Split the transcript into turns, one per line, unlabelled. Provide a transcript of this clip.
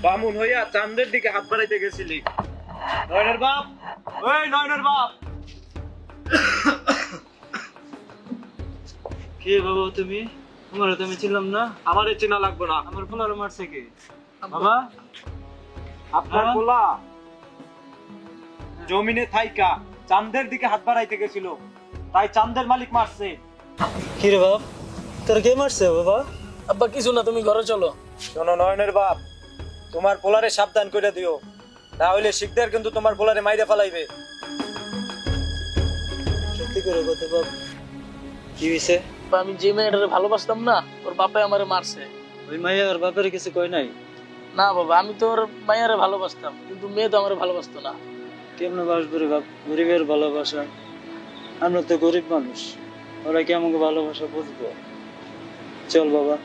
বামুন হইয়া চাঁদের দিকে হাত বাড়াইতে গেছিলি। নয়নের বাপ, ওই নয়নের বাপ।
কে বাবা তুমি? তোমার তো আমি ছিলাম না।
আমারে চেনা লাগবে না।
আমার পোলার মারছে কে বাবা?
আপনার পোলা জমিনে থাইকা চাঁদের দিকে হাত বাড়াইতে গেছিল, তাই চাঁদের মালিক মারছে।
কি রে বাপ, তোর কে মারছে বাবা?
আব্বা কিছু না, তুমি ঘরে চলো।
শোনো নয়নের বাপ, তোমার পোলারে সাবধান করে দিও, না হইলে শিকদার কিন্তু তোমার পোলারে মাইরে ফেলাইবে।
সত্যি করে কথা বাপ, কি হয়েছে?
আব্বা, আমি যে মেয়েটারে ভালোবাসতাম না, ওর বাপাই আমারে মারছে।
ওই মাইয়া আর বাপের কিছু কই নাই?
না বাবা, আমি তো ওর মাইয়ারে ভালোবাসতাম, কিন্তু মেয়ে তো আমারে ভালোবাসতো না।
কেমনে বাসবো রে বাপ, গরিবের ভালোবাসা। আমরা তো গরিব মানুষ, ওরা কি আমাকে ভালোবাসা বুঝবো? চল বাবা।